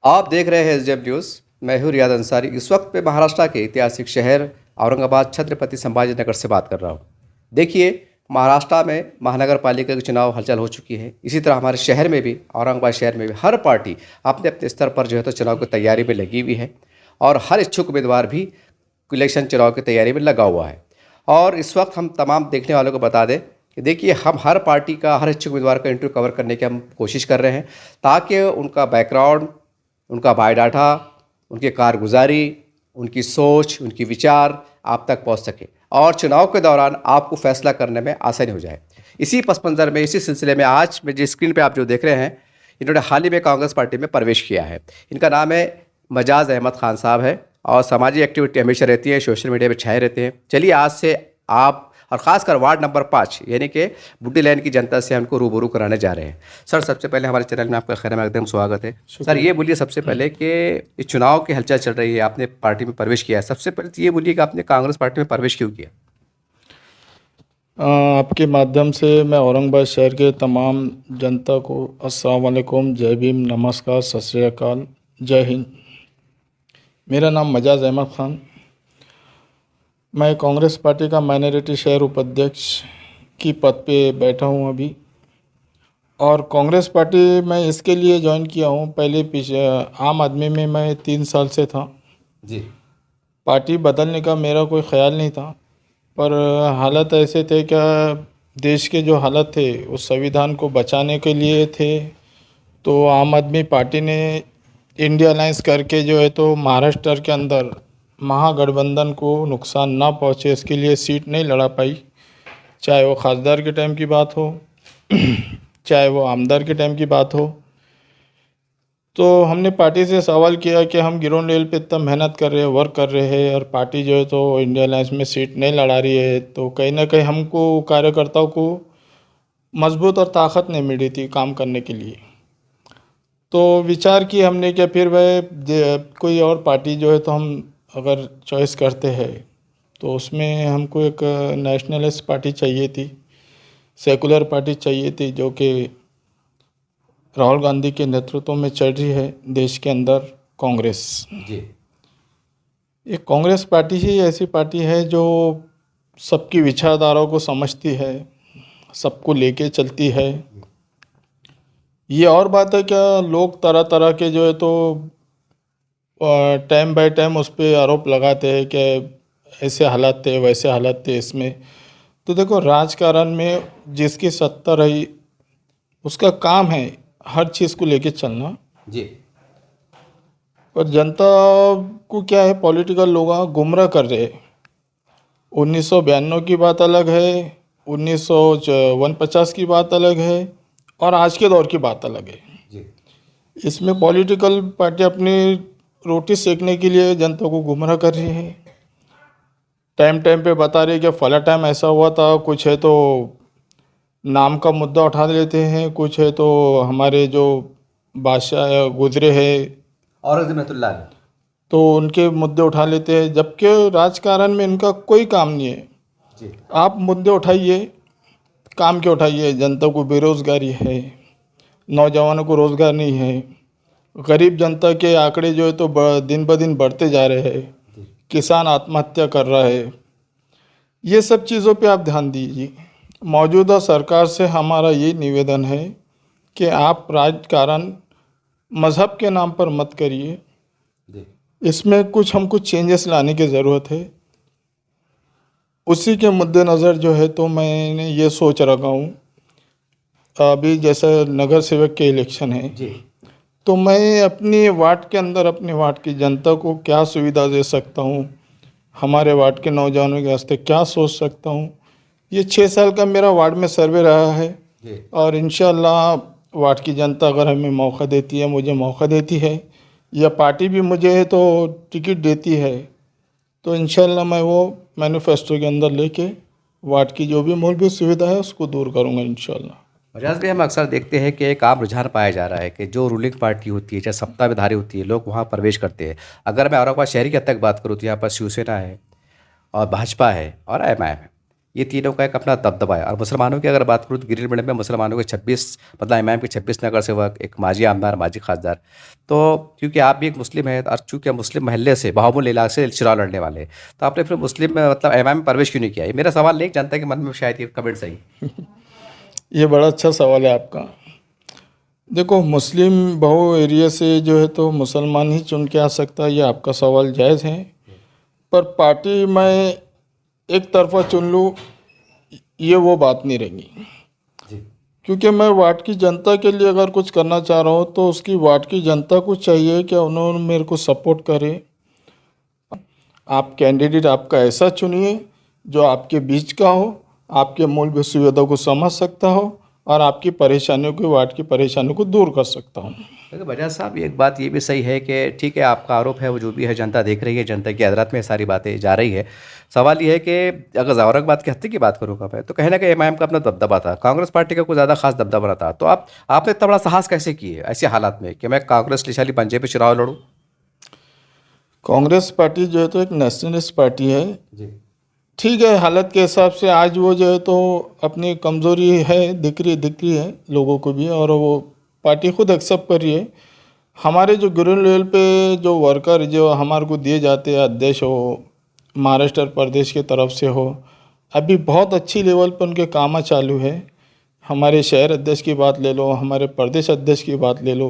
आप देख रहे हैं एसडीएम न्यूज़। मैं हूँ रियाद अंसारी। इस वक्त मैं महाराष्ट्र के ऐतिहासिक शहर औरंगाबाद छत्रपति संभाजी नगर से बात कर रहा हूँ। देखिए, महाराष्ट्र में महानगर पालिका के चुनाव हलचल हो चुकी है। इसी तरह हमारे शहर में भी, औरंगाबाद शहर में भी हर पार्टी अपने अपने स्तर पर जो है तो चुनाव की तैयारी में लगी हुई है और हर इच्छुक उम्मीदवार भी इलेक्शन चुनाव की तैयारी में लगा हुआ है। और इस वक्त हम तमाम देखने वालों को बता दें कि देखिए, हम हर पार्टी का, हर इच्छुक उम्मीदवार का इंटरव्यू कवर करने की हम कोशिश कर रहे हैं ताकि उनका बैकग्राउंड, उनका बायोडाटा, उनकी कारगुजारी, उनकी सोच, उनकी विचार आप तक पहुंच सके और चुनाव के दौरान आपको फैसला करने में आसानी हो जाए। इसी पस मंज़र में, इसी सिलसिले में आज में जिस स्क्रीन पे आप जो देख रहे हैं, इन्होंने हाल ही में कांग्रेस पार्टी में प्रवेश किया है। इनका नाम है मजाज अहमद खान साहब है और सामाजिक एक्टिविटी हमेशा रहती है, सोशल मीडिया पर छाए रहते हैं। चलिए आज से आप और ख़ासकर वार्ड नंबर 5 यानी कि बुड्डी लाइन की जनता से हमको रूबरू कराने जा रहे हैं। सर, सबसे पहले हमारे चैनल में आपका खैर मकदम स्वागत है। सर, ये बोलिए सबसे पहले कि इस चुनाव की हलचल चल रही है, आपने पार्टी में प्रवेश किया है, सबसे पहले तो ये बोलिए कि आपने कांग्रेस पार्टी में प्रवेश क्यों किया? आपके माध्यम से मैं औरंगाबाद शहर के तमाम जनता को अस्सलाम वालेकुम, जय भीम, नमस्कार, सत श्री अकाल, जय हिंद। मेरा नाम मजाज अहमद खान। मैं कांग्रेस पार्टी का माइनॉरिटी शहर उपाध्यक्ष की पद पे बैठा हूँ अभी। और कांग्रेस पार्टी मैं इसके लिए ज्वाइन किया हूँ, पहले पीछे आम आदमी में मैं 3 साल से था जी। पार्टी बदलने का मेरा कोई ख्याल नहीं था, पर हालात ऐसे थे क्या, देश के जो हालत थे उस संविधान को बचाने के लिए थे, तो आम आदमी पार्टी ने इंडिया अलायंस करके जो है तो महाराष्ट्र के अंदर महागठबंधन को नुकसान ना पहुंचे इसके लिए सीट नहीं लड़ा पाई। चाहे वो खासदार के टाइम की बात हो चाहे वो आमदार के टाइम की बात हो। तो हमने पार्टी से सवाल किया कि हम ग्राउंड लेवल पे इतना मेहनत कर रहे हैं, वर्क कर रहे हैं और पार्टी जो है तो इंडिया अलायंस में सीट नहीं लड़ा रही है, तो कहीं ना कहीं हमको कार्यकर्ताओं को मजबूत और ताकत नहीं मिल रही थी काम करने के लिए। तो विचार किया हमने कि फिर वह कोई और पार्टी जो है तो हम अगर चॉइस करते हैं तो उसमें हमको एक नेशनलिस्ट पार्टी चाहिए थी, सेकुलर पार्टी चाहिए थी, जो कि राहुल गांधी के नेतृत्व में चल रही है देश के अंदर कांग्रेस जी। एक कांग्रेस पार्टी ही ऐसी पार्टी है जो सबकी विचारधाराओं को समझती है, सबको लेके चलती है। ये और बात है क्या, लोग तरह तरह के जो है तो टाइम बाय टाइम उस पर आरोप लगाते हैं कि ऐसे हालात थे, वैसे हालात थे इसमें। तो देखो, राजकारण में जिसकी सत्ता रही उसका काम है हर चीज़ को लेके चलना जी। पर जनता को क्या है, पॉलिटिकल लोग गुमराह कर रहे हैं। 1992 की बात अलग है, 1949 की बात अलग है और आज के दौर की बात अलग है जी। इसमें पॉलिटिकल पार्टी अपनी रोटी सेकने के लिए जनता को गुमराह कर रही है। टाइम टाइम पे बता रही है कि फला टाइम ऐसा हुआ था, कुछ है तो नाम का मुद्दा उठा लेते हैं, कुछ है तो हमारे जो बादशाह गुजरे हैं औरंगजेब तो उनके मुद्दे उठा लेते हैं, जबकि राजकारण में इनका कोई काम नहीं है जी। आप मुद्दे उठाइए, काम के उठाइए। जनता को बेरोज़गारी है, नौजवानों को रोज़गार नहीं है, गरीब जनता के आंकड़े जो है तो दिन ब दिन बढ़ते जा रहे हैं, किसान आत्महत्या कर रहा है। ये सब चीज़ों पे आप ध्यान दीजिए। मौजूदा सरकार से हमारा ये निवेदन है कि आप राजकारण मज़हब के नाम पर मत करिए, इसमें कुछ हमको चेंजेस लाने की ज़रूरत है। उसी के मद्देनज़र जो है तो मैंने ये सोच रखा हूँ, अभी जैसे नगर सेवक के इलेक्शन है जी। तो मैं अपनी वार्ड के अंदर अपने वार्ड की जनता को क्या सुविधा दे सकता हूँ, हमारे वार्ड के नौजवानों के वास्ते क्या सोच सकता हूँ। ये 6 साल का मेरा वार्ड में सर्वे रहा है जी। और इंशाल्लाह वार्ड की जनता अगर हमें मौका देती है, मुझे मौका देती है या पार्टी भी मुझे तो टिकट देती है, तो इंशाल्लाह मैं वो मैनिफेस्टो के अंदर लेके वार्ड की जो भी मूलभूत सुविधा है उसको दूर करूँगा इंशाल्लाह। मजाज भी हम अक्सर देखते हैं कि एक आम रुझान पाया जा रहा है कि जो रूलिंग पार्टी होती है, चाहे सत्ताधारी होती है, लोग वहाँ प्रवेश करते हैं। अगर मैं औरंगाबाद शहरी की हद तक बात करूँ तो यहाँ पर शिवसेना है और भाजपा है और एमआईएम है। ये तीनों का एक अपना दबदबा है। और मुसलमानों की अगर बात करूँ तो गिरिडीह में मुसलमानों के 26 मतलब इमाम के 26 नगर सेवक, एक माजी आमदार, माजी खासदार। तो क्योंकि आप भी एक मुस्लिम हैं और चूँकि मुस्लिम महल्ले से, बहामुल इलाके से चुनाव लड़ने वाले हैं, तो आपने फिर मुस्लिम मतलब इमाम में प्रवेश क्यों नहीं किया? ये मेरा सवाल नहीं, जनता के मन में शायद ये कमेंट सही। ये बड़ा अच्छा सवाल है आपका। देखो, मुस्लिम बहु एरिया से जो है तो मुसलमान ही चुन के आ सकता है, ये आपका सवाल जायज़ है। पर पार्टी मैं एक तरफा चुन लूँ, ये वो बात नहीं रहेगी। जी क्योंकि मैं वार्ड की जनता के लिए अगर कुछ करना चाह रहा हूँ तो उसकी वार्ड की जनता को चाहिए कि उन्होंने मेरे को सपोर्ट करे। आप कैंडिडेट आपका ऐसा चुनिए जो आपके बीच का हो, आपके मूलभूत सुविधाओं को समझ सकता हो और आपकी परेशानियों को, वार्ड की परेशानियों को दूर कर सकता हूँ। देखिए बजाज साहब, एक बात ये भी सही है कि ठीक है, आपका आरोप है वो जो भी है जनता देख रही है, जनता की अदालत में सारी बातें जा रही है। सवाल ये है कि अगर औरंगाबाद के हत्या की बात करूँगा मैं, तो कहीं ना कहीं इमाम का अपना दबदबा था, कांग्रेस पार्टी का कोई ज़्यादा खास दबदबा ना था। तो आपने इतना बड़ा साहस कैसे किए ऐसे हालात में कि मैं कांग्रेस लिशाली पंजे पे चुनाव लड़ूँ? कांग्रेस पार्टी जो है तो एक नेशनलिस्ट पार्टी है। जी ठीक है, हालत के हिसाब से आज वो जो है तो अपनी कमज़ोरी है, दिख रही है लोगों को भी, और वो पार्टी खुद एक्सेप्ट कर रही है। हमारे जो ग्राउंड लेवल पे जो वर्कर जो हमारे को दिए जाते हैं, अध्यक्ष हो, महाराष्ट्र प्रदेश की तरफ से हो, अभी बहुत अच्छी लेवल पर उनके काम चालू है। हमारे शहर अध्यक्ष की बात ले लो, हमारे प्रदेश अध्यक्ष की बात ले लो,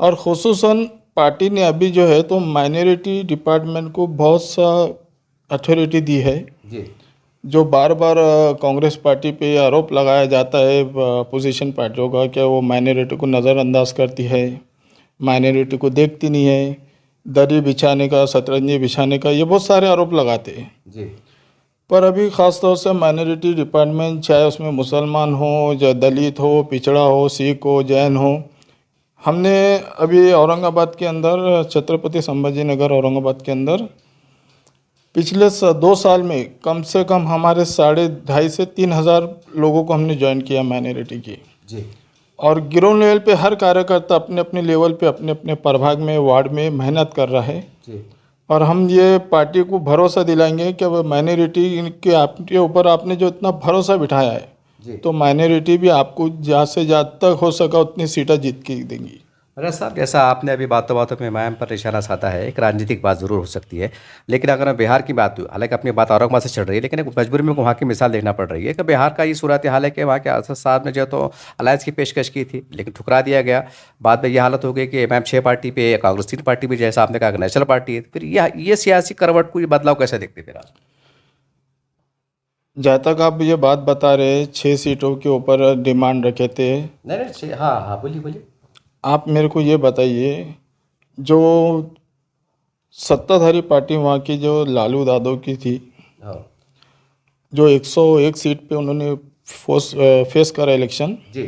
और खुसूसन पार्टी ने अभी जो है तो माइनॉरिटी डिपार्टमेंट को बहुत सा अथॉरिटी दी है। जी जो बार बार कांग्रेस पार्टी पे आरोप लगाया जाता है अपोजिशन पार्टियों का कि वो माइनॉरिटी को नज़रअंदाज करती है, माइनॉरिटी को देखती नहीं है, दरी बिछाने का, शतरंजी बिछाने का, ये बहुत सारे आरोप लगाते हैं। जी पर अभी ख़ास तौर से माइनॉरिटी डिपार्टमेंट, चाहे उसमें मुसलमान हो, या दलित हो, पिछड़ा हो, सिख हो, जैन हो, हमने अभी औरंगाबाद के अंदर, छत्रपति संभाजी नगर औरंगाबाद के अंदर पिछले 2 साल में कम से कम हमारे 2,500 से 3,000 लोगों को हमने ज्वाइन किया माइनॉरिटी की। जी और ग्राउंड लेवल पे हर कार्यकर्ता अपने अपने लेवल पे, अपने अपने प्रभाग में, वार्ड में मेहनत कर रहा है। जी और हम ये पार्टी को भरोसा दिलाएंगे कि अब माइनॉरिटी के आपके ऊपर आपने जो इतना भरोसा बिठाया है, जी तो माइनॉरिटी भी आपको ज़्यादा से ज़्यादा तक हो सका उतनी सीटें जीत के देंगी। अगर साहब, जैसा आपने अभी बातों बातों में इमाम पर निशाना साधा है, एक राजनीतिक बात ज़रूर हो सकती है, लेकिन अगर मैं बिहार की बात, हालांकि अपनी बात औरंगाबाद से चल रही है, लेकिन एक मजबूरी में वहाँ की मिसाल देखना पड़ रही है कि बिहार का ये सूरत हाल है कि वहाँ के असद साहब ने जो तो अलायंस की पेशकश की थी, लेकिन ठुकरा दिया गया। बाद में ये हालत हो गई कि इमाम 6 पार्टी पे, कांग्रेस 3 पार्टी पे, जैसा आपने कहा नेशनल पार्टी है। फिर ये सियासी करवट को, ये बदलाव कैसे देखते फिर आप? जहाँ तक आप ये बात बता रहे 6 सीटों के ऊपर डिमांड रखे थे, नहीं नहीं, हाँ हाँ, बोलिए बोलिए। आप मेरे को ये बताइए, जो सत्ताधारी पार्टी वहाँ की जो लालू यादव की थी, हाँ जो 101 सीट पे उन्होंने फेस करा इलेक्शन, जी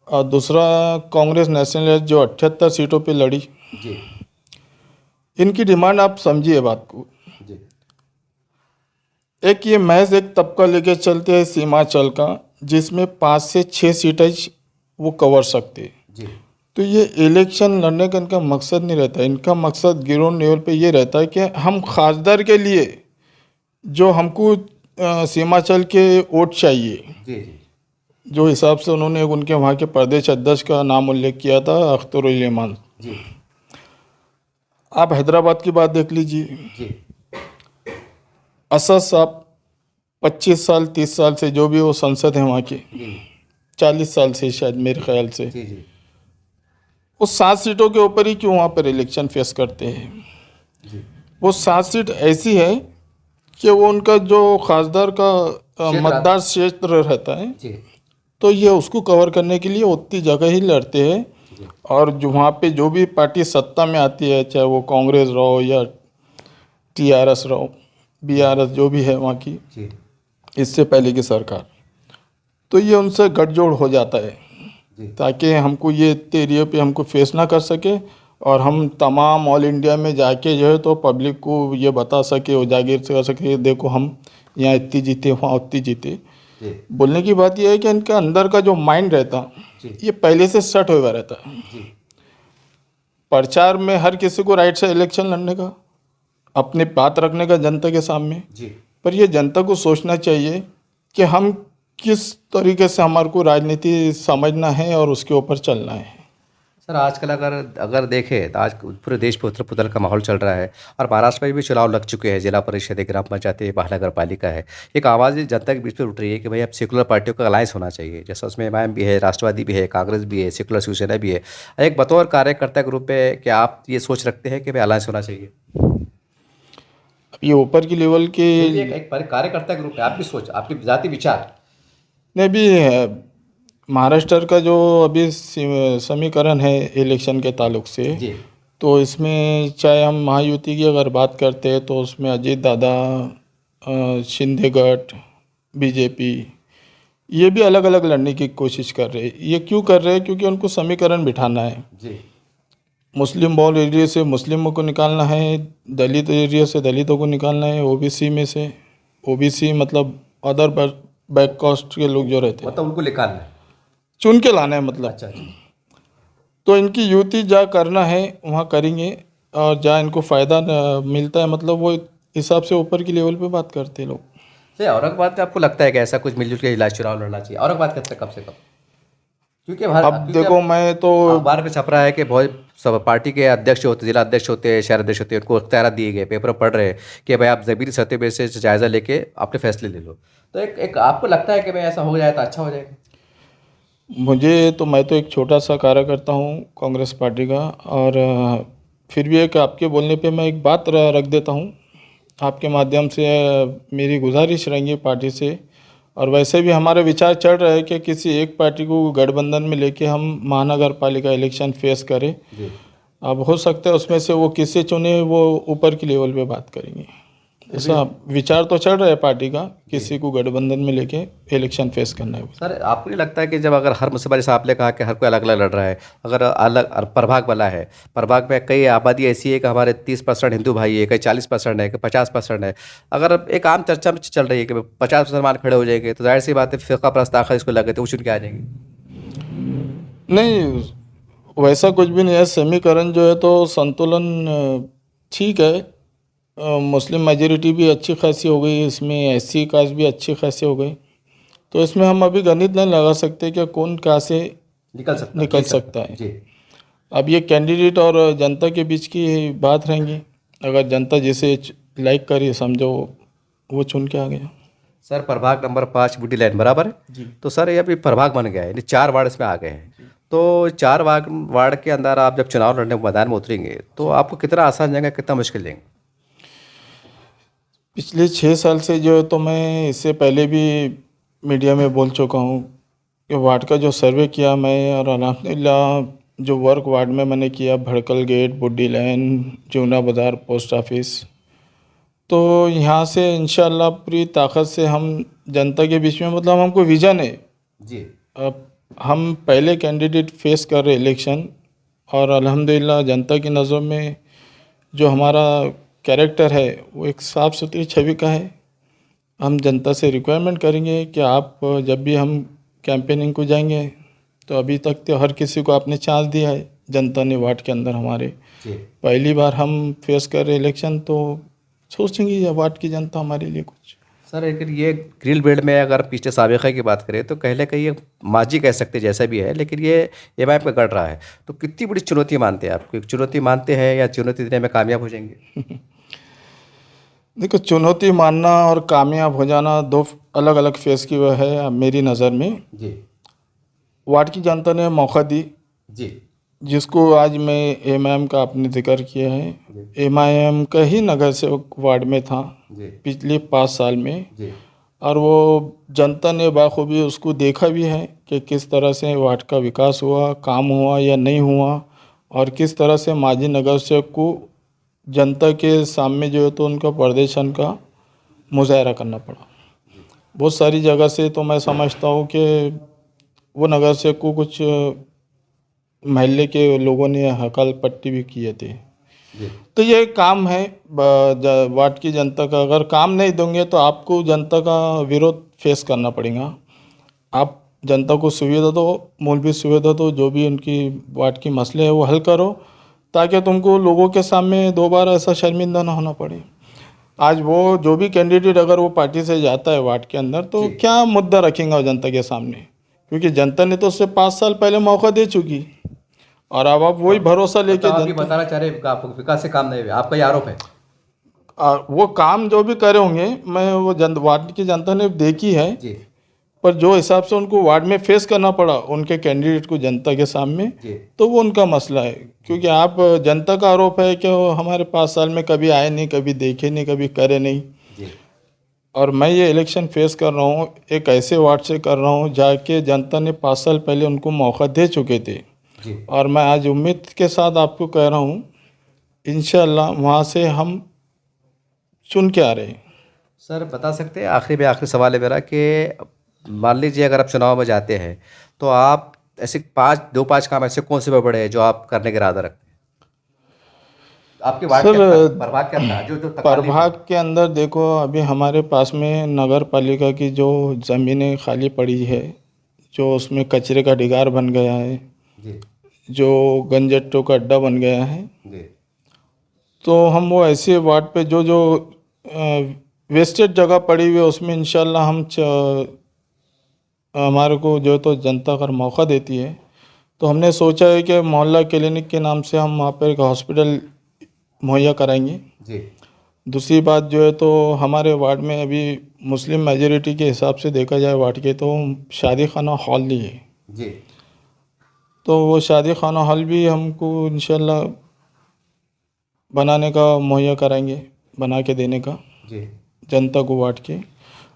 और दूसरा कांग्रेस नेशनल जो 78 सीटों पे लड़ी, जी इनकी डिमांड आप समझिए बात को। जी एक ये महज एक तबका लेके चलते हैं सीमांचल का, जिसमें 5 से 6 सीटें वो कवर सकते हैं। जी तो ये इलेक्शन लड़ने का इनका मकसद नहीं रहता। इनका मकसद ग्राउंड लेवल पे ये रहता है कि हम खासदार के लिए जो हमको सीमांचल के वोट चाहिए, जी जी जो हिसाब से उन्होंने उनके वहाँ के प्रदेश अध्यक्ष का नाम उल्लेख किया था, अख्तरुल इमान। जी आप हैदराबाद की बात देख लीजिए, जी असद साहब 25 साल 30 साल से जो भी वो संसद है वहाँ की, जी 40 साल से शायद मेरे ख्याल से, जी जी वो 7 सीटों के ऊपर ही क्यों वहाँ पर इलेक्शन फेस करते हैं। जी वो 7 सीट ऐसी है कि वो उनका जो खासदार का मतदार क्षेत्र रहता है, जी तो ये उसको कवर करने के लिए उतनी जगह ही लड़ते हैं। और जो वहाँ पे जो भी पार्टी सत्ता में आती है, चाहे वो कांग्रेस रहो या टीआरएस रहो, बीआरएस जो भी है वहाँ की, जी इससे पहले की सरकार, तो ये उनसे गठजोड़ हो जाता है जी ताकि हमको ये इतने एरिया पे हमको फेस ना कर सके, और हम तमाम ऑल इंडिया में जाके जो है तो पब्लिक को ये बता सके, उजागर से कर सके, देखो हम यहाँ इतनी जीते, वहाँ उतनी जीते। जी बोलने की बात यह है कि इनका अंदर का जो माइंड रहता, ये पहले से सेट हुआ रहता है। जी प्रचार में हर किसी को राइट से इलेक्शन लड़ने का, अपनी बात रखने का जनता के सामने, जी पर ये जनता को सोचना चाहिए कि हम किस तरीके से हमारे को राजनीति समझना है और उसके ऊपर चलना है। सर आजकल अगर अगर देखें तो आज पूरे देश में उथल पुथल का माहौल चल रहा है और महाराष्ट्र में भी चुनाव लग चुके हैं, जिला परिषद है, ग्राम पंचायत है, महानगर पालिका है। एक आवाज़ जनता के बीच में उठ रही है कि भाई अब सेकुलर पार्टियों का अलायंस होना चाहिए, जैसा उसमें एमआईएम भी है, राष्ट्रवादी भी है, कांग्रेस भी है, सेकुलर शिवसेना भी है। एक बतौर कार्यकर्ता के रूप में क्या आप ये सोच रखते हैं कि भाई अलायंस होना चाहिए? अब ये ऊपर की लेवल के फिर भी एक कार्यकर्ता के रूप में आपकी सोच, आपकी जाति विचार। ने भी है। महाराष्ट्र का जो अभी समीकरण है इलेक्शन के ताल्लुक से, जी तो इसमें चाहे हम महायुति की अगर बात करते हैं तो उसमें अजीत दादा, शिंदे गठ, बीजेपी, ये भी अलग अलग लड़ने की कोशिश कर रहे हैं। ये क्यों कर रहे हैं? क्योंकि उनको समीकरण बिठाना है। जी मुस्लिम बहुल एरिया से मुस्लिमों को निकालना है, दलित एरिया से दलितों को निकालना है, ओबीसी में से, ओबीसी मतलब अदर बैक कास्ट के लोग जो रहते हैं मतलब उनको निकालना है। चुन के लाना है मतलब। अच्छा अच्छा। तो इनकी युति जहाँ करना है वहाँ करेंगे, और जहाँ इनको फ़ायदा मिलता है मतलब वो हिसाब से ऊपर की लेवल पे बात करते हैं लोग। सर औरंगाबाद में आपको लगता है कि ऐसा कुछ मिलजुल के इलाज चुनाव लड़ना चाहिए औरंगाबाद के अंदर कब से कब? क्योंकि अब देखो, मैं तो अखबार में छप रहा है कि बहुत सब पार्टी के अध्यक्ष होते, जिला अध्यक्ष होते हैं, शहर अध्यक्ष होते हैं, उनको इख्तियार दिए गए, पेपर पढ़ रहे हैं कि भाई आप ज़मीनी सतह पे से जायज़ा लेके अपने फैसले ले लो। तो एक आपको लगता है कि भाई ऐसा हो जाए तो अच्छा हो जाएगा? मैं तो एक छोटा सा कार्यकर्ता हूँ कांग्रेस पार्टी का, और फिर भी एक आपके बोलने पे मैं एक बात रख देता हूँ आपके माध्यम से। मेरी गुजारिश रहेंगी पार्टी से, और वैसे भी हमारे विचार चल रहे हैं कि किसी एक पार्टी को गठबंधन में लेके हम महानगर पालिका इलेक्शन फेस करें। जी अब हो सकता है उसमें से वो किसे चुने, वो ऊपर की लेवल पे बात करेंगे। ऐसा विचार तो चल रहा है पार्टी का, किसी को गठबंधन में लेके इलेक्शन फेस करना है। सर आपको नहीं लगता है कि जब अगर हर मुसलमान, जैसे आपने कहा कि हर कोई अलग अलग लड़ रहा है, अगर अलग प्रभाग वाला है, प्रभाग में कई आबादी ऐसी है कि हमारे 30% हिंदू भाई है, कई 40% है, कई 50% है, अगर एक आम चर्चा में चल रही है कि 50 मुसलमान खड़े हो जाएंगे तो जाहिर सी बात है फ़िरका परस्त आखिर इसको लगे तो वो चुन के आ जाएंगे। नहीं, वैसा कुछ भी नहीं है। समीकरण जो है तो संतुलन ठीक है। मुस्लिम मेजॉरिटी भी अच्छी खासी हो गई, इसमें एससी कास्ट भी अच्छी खासी हो गई, तो इसमें हम अभी गणित नहीं लगा सकते कि कौन कहाँ से निकल सकता है। जी अब ये कैंडिडेट और जनता के बीच की बात रहेंगी। अगर जनता जिसे लाइक करी, समझो वो चुन के आ गया। सर प्रभाग नंबर 5 बूटी लाइन बराबर है जी। तो सर ये अभी प्रभाग बन गया है, यानी 4 वार्ड इसमें आ गए हैं। तो 4 वार्ड के अंदर आप जब चुनाव लड़ने मैदान में उतरेंगे तो आपको कितना आसान जाएगा, कितना मुश्किल जाएगा? पिछले 6 साल से जो है तो मैं इससे पहले भी मीडिया में बोल चुका हूँ कि वार्ड का जो सर्वे किया मैं, और अल्हम्दुलिल्लाह जो वर्क वार्ड में मैंने किया, भड़कल गेट, बुड्डी लाइन, जूना बाज़ार, पोस्ट ऑफिस, तो यहाँ से इंशाल्लाह पूरी ताकत से हम जनता के बीच में, मतलब हमको विज़न है। जी अब हम पहले कैंडिडेट फेस कर रहे इलेक्शन, और अल्हम्दुलिल्लाह जनता की नज़रों में जो हमारा कैरेक्टर है वो एक साफ़ सुथरी छवि का है। हम जनता से रिक्वायरमेंट करेंगे कि आप जब भी हम कैंपेनिंग को जाएंगे, तो अभी तक तो हर किसी को आपने चांस दिया है जनता ने वार्ड के अंदर हमारे। जी पहली बार हम फेस कर रहे इलेक्शन, तो सोचेंगे ये वार्ड की जनता हमारे लिए कुछ। सर लेकिन ये ग्रिल बेल्ट में अगर पिछले साबिक़ा की बात करें तो कहीं ना कहीं ये माजी कह सकते जैसा भी है, लेकिन ये एमआईएम का गढ़ रहा है। तो कितनी बड़ी चुनौती मानते हैं आप? चुनौती मानते हैं या चुनौती देने में कामयाब हो जाएंगे? देखो, चुनौती मानना और कामयाब हो जाना दो अलग अलग फेस की वह है मेरी नज़र में। जी वार्ड की जनता ने मौका दी, जी जिसको आज मैं एमआईएम का आपने जिक्र किया है, एमआईएम का ही नगर सेवक वार्ड में था जी पिछले 5 साल में, जी और वो जनता ने बाखूबी उसको देखा भी है कि किस तरह से वार्ड का विकास हुआ, काम हुआ या नहीं हुआ, और किस तरह से माजी नगर सेवक को जनता के सामने जो है तो उनका प्रदर्शन का मुजाहरा करना पड़ा। बहुत सारी जगह से तो मैं समझता हूँ कि वो नगर सेवक को कुछ महल्ले के लोगों ने हकाल पट्टी भी किए थे। जी तो ये काम है वार्ड की जनता का। अगर काम नहीं दोगे तो आपको जनता का विरोध फेस करना पड़ेगा। आप जनता को सुविधा दो, मूलभूत सुविधा दो, जो भी उनकी वार्ड की मसले है वो हल करो, ताकि तुमको लोगों के सामने दोबारा ऐसा शर्मिंदा ना होना पड़े। आज वो जो भी कैंडिडेट अगर वो पार्टी से जाता है वार्ड के अंदर तो क्या मुद्दा रखेगा जनता के सामने, क्योंकि जनता ने तो उससे 5 साल पहले मौका दे चुकी और अब आप वही भरोसा लेके मतलब आप ये जनता बताना चाह रहे हैं आपको विकास से काम नहीं हुआ, आपका ये आरोप है। वो काम जो भी करे होंगे मैं वो वार्ड की जनता ने देखी है, जी पर जो हिसाब से उनको वार्ड में फेस करना पड़ा उनके कैंडिडेट को जनता के सामने, जी तो वो उनका मसला है। क्योंकि आप जनता का आरोप है कि वो हमारे 5 साल में कभी आए नहीं, कभी देखे नहीं, कभी करे नहीं। जी और मैं ये इलेक्शन फेस कर रहा हूँ एक ऐसे वार्ड से कर रहा हूँ जाके जनता ने 5 साल पहले उनको मौका दे चुके थे। जी और मैं आज उम्मीद के साथ आपको कह रहा हूँ इंशाल्लाह वहाँ से हम चुन के आ रहे हैं। सर बता सकते हैं, आखिरी सवाल है मेरा कि मान लीजिए अगर आप चुनाव में जाते हैं तो आप ऐसे दो पांच काम ऐसे कौन से बड़े हैं जो आप करने का इरादा रखते हैं? आपके वार्ड के अंदर सर प्रभाग के अंदर जो जो तकालीफ है। प्रभाग के अंदर देखो अभी हमारे पास में नगर पालिका की जो ज़मीनें खाली पड़ी है, जो उसमें कचरे का ढिगार बन गया है, जी जो गंजट्टों का अड्डा बन गया है, जी तो हम वो ऐसे वार्ड पे जो जो वेस्टेड जगह पड़ी हुई है उसमें इंशाल्लाह हमारे को जो तो जनता अगर मौका देती है तो हमने सोचा है कि मोहल्ला क्लिनिक के नाम से हम वहाँ पर एक हॉस्पिटल मुहैया कराएंगे। जी दूसरी बात जो है तो हमारे वार्ड में अभी मुस्लिम मेजॉरिटी के हिसाब से देखा जाए वार्ड के तो शादी खाना हॉल नहीं है, जी तो वो शादी खाना हॉल भी हमको इंशाल्लाह बनाने का मुहैया कराएंगे, बना के देने का जी जनता को वार्ड के।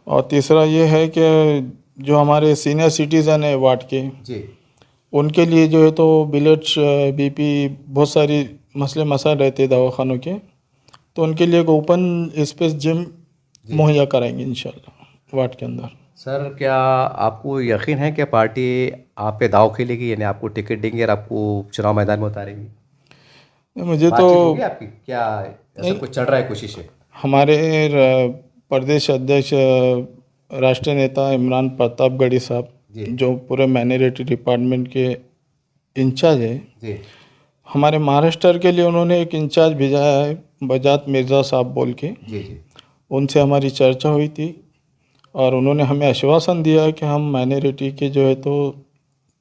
और तीसरा ये है कि जो हमारे सीनियर सिटीज़न है वार्ड के जी उनके लिए जो है तो बिलेट्स बीपी बहुत सारी मसले मसाइल रहते हैं दवाखानों के, तो उनके लिए एक ओपन स्पेस जिम मुहैया कराएंगे इंशाल्लाह वार्ड के अंदर। सर क्या आपको यकीन है कि पार्टी आप पे दाव खेलेगी, यानी आपको टिकट देंगे और आपको चुनाव मैदान में उतारेंगी? मुझे तो बातचीत होगी आपकी क्या, ऐसा नहीं, कुछ चल रहा है कोशिश है? हमारे प्रदेश अध्यक्ष राष्ट्रीय नेता इमरान प्रतापगढ़ी साहब जी जो पूरे माइनॉरिटी डिपार्टमेंट के इंचार्ज है, जी हमारे महाराष्ट्र के लिए उन्होंने एक इंचार्ज भेजा है बजात मिर्ज़ा साहब बोल के। जी जी उनसे हमारी चर्चा हुई थी और उन्होंने हमें आश्वासन दिया कि हम माइनॉरिटी के जो है तो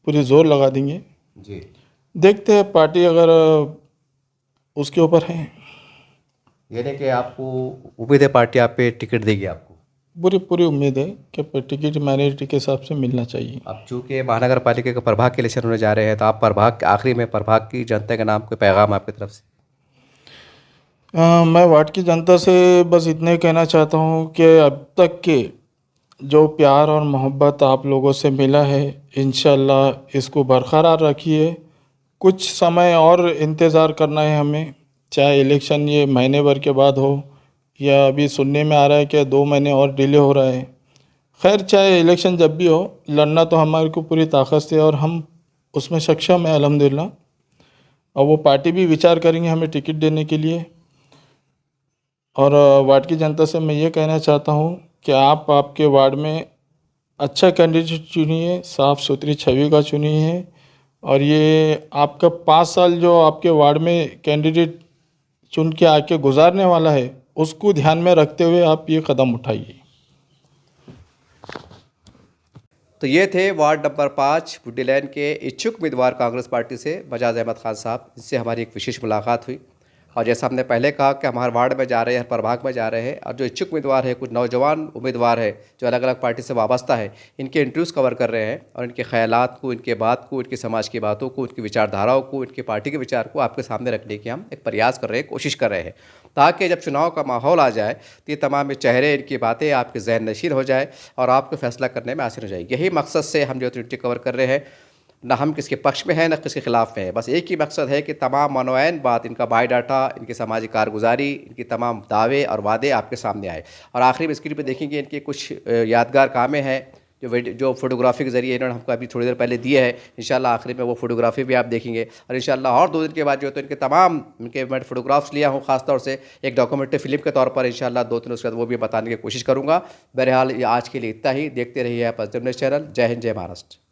पूरी जोर लगा देंगे। जी देखते हैं पार्टी अगर उसके ऊपर है। यानी कि आपको उम्मीद है पार्टी आप पे टिकट देगी आपको? पूरी पूरी उम्मीद है कि टिकट माइनॉरिटी के हिसाब से मिलना चाहिए। अब चूँकि महानगर पालिका के प्रभाग के इलेक्शन होने जा रहे हैं तो आप प्रभाग आखिरी में प्रभाग की जनता के नाम कोई पैगाम आपकी तरफ से? मैं वार्ड की जनता से बस इतने कहना चाहता हूँ कि अब तक के जो प्यार और मोहब्बत आप लोगों से मिला है इंशाल्लाह इसको बरकरार रखिए। कुछ समय और इंतज़ार करना है हमें, चाहे इलेक्शन ये महीने भर के बाद हो या अभी सुनने में आ रहा है कि 2 महीने और डिले हो रहा है। खैर चाहे इलेक्शन जब भी हो, लड़ना तो हमारे को पूरी ताकत से और हम उसमें सक्षम है अल्हम्दुलिल्लाह। और वो पार्टी भी विचार करेंगे हमें टिकट देने के लिए। और वार्ड की जनता से मैं ये कहना चाहता हूँ कि आप आपके वार्ड में अच्छा कैंडिडेट चुनिए, साफ़ सुथरी छवि का चुनिए। और ये आपका 5 साल जो आपके वार्ड में कैंडिडेट चुन के आके गुजारने वाला है उसको ध्यान में रखते हुए आप ये कदम उठाइए। तो ये थे वार्ड नंबर 5 बुड्डी लैन के इच्छुक उम्मीदवार कांग्रेस पार्टी से मजाज अहमद खान साहब, जिससे हमारी एक विशेष मुलाकात हुई। और जैसा हमने पहले कहा कि हमारे वार्ड में जा रहे हैं, हर प्रभाग में जा रहे हैं, और जो इच्छुक उम्मीदवार है, कुछ नौजवान उम्मीदवार है जो अलग अलग पार्टी से वाबस्ता है, इनके इंटरव्यूज़ कवर कर रहे हैं और इनके ख्यालात को, इनके बात को, इनके समाज की बातों को, इनकी विचारधाराओं को, इनकी पार्टी के विचार को आपके सामने रखने की हम एक प्रयास कर रहे हैं, कोशिश कर रहे हैं, ताकि जब चुनाव का माहौल आ जाए तो ये तमाम चेहरे, इनकी बातें आपके जहन नशीन हो जाए और आपको फैसला करने में आसानी हो जाए। यही मकसद से हम जो इंटरव्यू कवर कर रहे हैं, ना हम किसके पक्ष में हैं, ना किसके खिलाफ में हैं। बस एक ही मकसद है कि तमाम मनोयन बात, इनका बायोडाटा, इनकी सामाजिक कारगुजारी, इनकी तमाम दावे और वादे आपके सामने आए। और आखिरी में स्क्रीन पे देखेंगे इनके कुछ यादगार कामें हैं जो फोटोग्राफी के ज़रिए इन्होंने हमको अभी थोड़ी देर पहले दिए है। इंशाल्लाह आखिरी में वो फोटोग्राफी भी आप देखेंगे। और इंशाल्लाह और 2 दिन के बाद जो है तो इनके तमाम मैं फ़ोटोग्राफ्स लिया हूँ ख़ासतौर से एक डॉक्यूमेंट्री फिल्म के तौर पर। इंशाल्लाह 2 दिन उसके बाद वो भी बताने की कोशिश करूँगा। बहरहाल आज के लिए इतना ही। देखते रहिए आप न्यूज़ चैनल। जय हिंद, जय महाराष्ट्र।